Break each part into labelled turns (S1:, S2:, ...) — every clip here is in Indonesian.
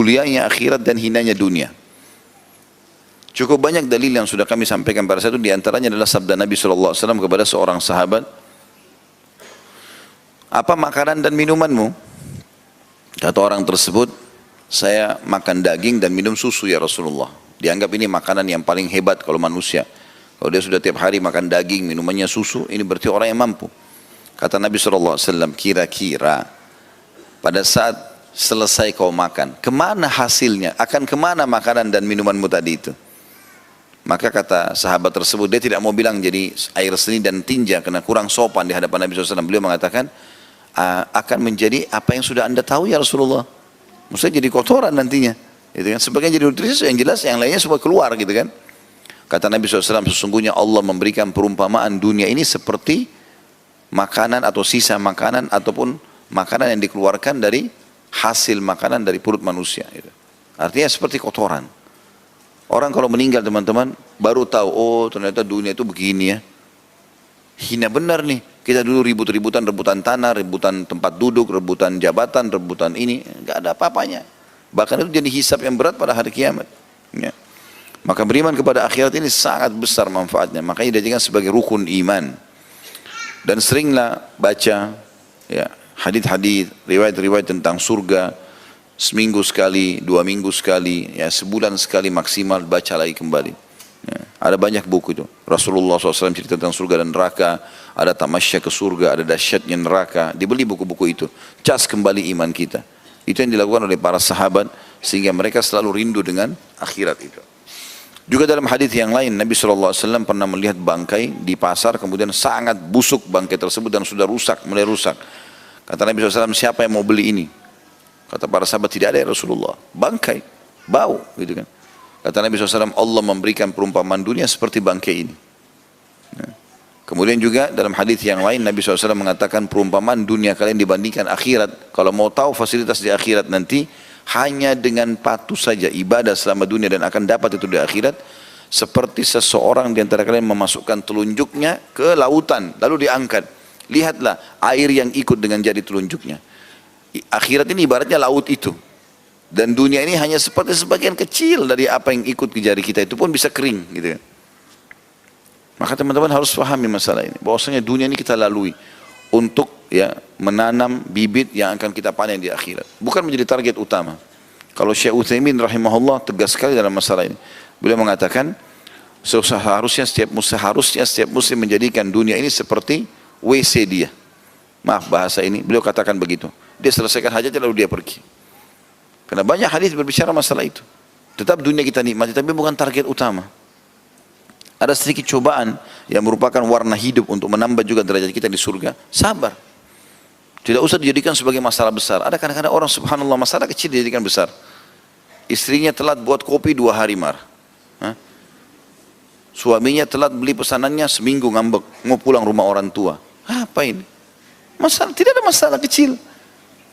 S1: mulianya akhirat dan hinanya dunia. Cukup banyak dalil yang sudah kami sampaikan pada saat itu, diantaranya adalah sabda Nabi SAW kepada seorang sahabat, apa makanan dan minumanmu? Kata orang tersebut, saya makan daging dan minum susu ya Rasulullah. Dianggap ini makanan yang paling hebat kalau manusia. Kalau dia sudah tiap hari makan daging, minumannya susu, ini berarti orang yang mampu. Kata Nabi SAW, kira-kira pada saat selesai kau makan, kemana hasilnya? Akan kemana makanan dan minumanmu tadi itu? Maka kata sahabat tersebut, dia tidak mau bilang jadi air seni dan tinja karena kurang sopan di hadapan Nabi SAW. Beliau mengatakan, akan menjadi apa yang sudah anda tahu ya Rasulullah. Maksudnya jadi kotoran nantinya. Gitu kan? Sebagian jadi nutrisi, yang jelas yang lainnya semua keluar gitu kan. Kata Nabi SAW, sesungguhnya Allah memberikan perumpamaan dunia ini seperti makanan atau sisa makanan ataupun makanan yang dikeluarkan dari hasil makanan dari perut manusia. Gitu. Artinya seperti kotoran. Orang kalau meninggal teman-teman baru tahu, oh ternyata dunia itu begini ya. Hina benar nih. Kita dulu ribut-ributan, rebutan tanah, rebutan tempat duduk, rebutan jabatan, rebutan ini. Enggak ada apa-apanya. Bahkan itu jadi hisab yang berat pada hari kiamat. Ya. Maka beriman kepada akhirat ini sangat besar manfaatnya. Makanya dijadikan sebagai rukun iman. Dan seringlah baca ya, hadis-hadis, riwayat-riwayat tentang surga. Seminggu sekali, 2 minggu sekali, ya sebulan sekali maksimal baca lagi kembali. Ya, ada banyak buku itu. Rasulullah SAW cerita tentang surga dan neraka, ada tamasya ke surga, ada dahsyatnya neraka. Dibeli buku-buku itu, cas kembali iman kita. Itu yang dilakukan oleh para sahabat sehingga mereka selalu rindu dengan akhirat itu. Juga dalam hadis yang lain Nabi SAW pernah melihat bangkai di pasar, kemudian sangat busuk bangkai tersebut dan sudah rusak, mulai rusak. Kata Nabi SAW, siapa yang mau beli ini? Kata para sahabat, tidak ada ya Rasulullah. Bangkai, bau gitu kan. Kata Nabi SAW, Allah memberikan perumpamaan dunia seperti bangkai ini. Nah. Kemudian juga dalam hadis yang lain Nabi SAW mengatakan perumpamaan dunia kalian dibandingkan akhirat. Kalau mau tahu fasilitas di akhirat nanti, hanya dengan patuh saja ibadah selama dunia dan akan dapat itu di akhirat. Seperti seseorang di antara kalian memasukkan telunjuknya ke lautan, lalu diangkat. Lihatlah air yang ikut dengan jari telunjuknya. Akhirat ini ibaratnya laut itu. Dan dunia ini hanya seperti sebagian kecil dari apa yang ikut ke jari kita, itu pun bisa kering gitu. Maka teman-teman harus pahami masalah ini. Bahwasanya dunia ini kita lalui untuk ya menanam bibit yang akan kita panen di akhirat. Bukan menjadi target utama. Kalau Syekh Utsaimin rahimahullah tegas sekali dalam masalah ini. Beliau mengatakan seharusnya setiap muslim menjadikan dunia ini seperti WC dia. Maaf bahasa ini, beliau katakan begitu. Dia selesaikan hajatnya lalu dia pergi. Karena banyak hadis berbicara masalah itu. Tetap dunia kita nikmati, tapi bukan target utama. Ada sedikit cobaan yang merupakan warna hidup untuk menambah juga derajat kita di surga. Sabar. Tidak usah dijadikan sebagai masalah besar. Ada kadang-kadang orang subhanallah masalah kecil dijadikan besar. Istrinya telat buat kopi 2 hari marah. Suaminya telat beli pesanannya seminggu ngambek. Mau pulang rumah orang tua. Apa ini? Masalah, tidak ada masalah kecil.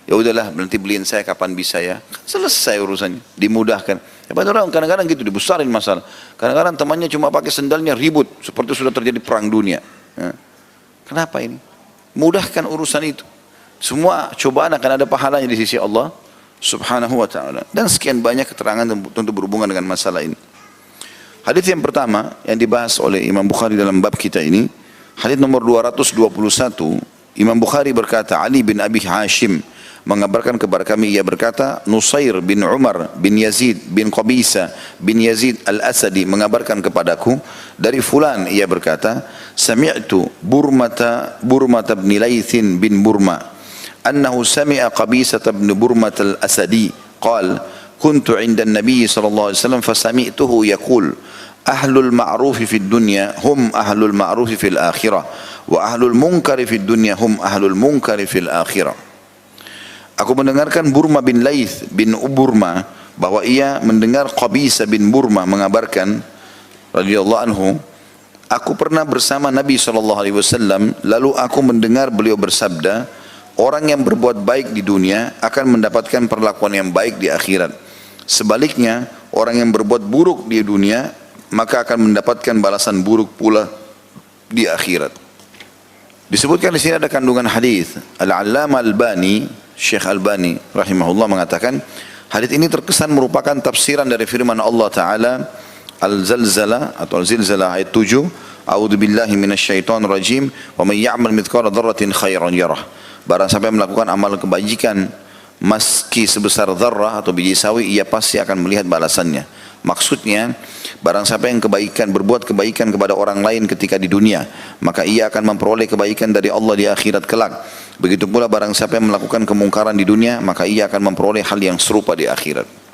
S1: Ya udahlah, nanti beliin saya kapan bisa ya. Selesai urusannya, dimudahkan. Ya, orang kadang-kadang gitu dibesarin masalah. Kadang-kadang temannya cuma pakai sendalnya ribut, seperti sudah terjadi perang dunia. Ya. Kenapa ini? Mudahkan urusan itu. Semua cobaan akan ada pahalanya di sisi Allah Subhanahu wa ta'ala. Dan sekian banyak keterangan tentu berhubungan dengan masalah ini. Hadis yang pertama yang dibahas oleh Imam Bukhari dalam bab kita ini, hadis nomor 221. Imam Bukhari berkata, Ali bin Abi Hashim mengabarkan kepada kami, ia berkata, Nusair bin Umar bin Yazid bin Qabisa bin Yazid al-Asadi mengabarkan kepadaku dari fulan, ia berkata, sami'tu Burmata bin Laythin bin Burma annahu sami'a Qabisa bin Burmata al-Asadi qal kuntu 'inda an-nabiy sallallahu alaihi wasallam fasami'tuhu yaqul ahlul ma'rufi fid dunya hum ahlul ma'rufi fil akhirah wa ahlul munkari fid dunya hum ahlul munkari fil akhirah. Aku mendengarkan Burma bin Layth bin Burma bahwa ia mendengar Qabisa bin Burma mengabarkan radhiyallahu anhu, aku pernah bersama Nabi SAW lalu aku mendengar beliau bersabda, orang yang berbuat baik di dunia akan mendapatkan perlakuan yang baik di akhirat. Sebaliknya, orang yang berbuat buruk di dunia maka akan mendapatkan balasan buruk pula di akhirat. Disebutkan di sini ada kandungan hadis. Al-Allamah Albani, Syekh Albani rahimahullah mengatakan, Hadits ini terkesan merupakan tafsiran dari firman Allah Ta'ala Al-Zalzalah atau Al-Zilzalah ayat 7. A'udzu billahi minasyaitonir rajim. Wa may ya'mal mithqala dzarratin khairan yarah. Barang siapa yang melakukan amal kebajikan meski sebesar dzarrah atau biji sawi, ia pasti akan melihat balasannya. Maksudnya, barang siapa yang berbuat kebaikan kepada orang lain ketika di dunia, maka ia akan memperoleh kebaikan dari Allah di akhirat kelak. Begitu pula barang siapa yang melakukan kemungkaran di dunia, maka ia akan memperoleh hal yang serupa di akhirat.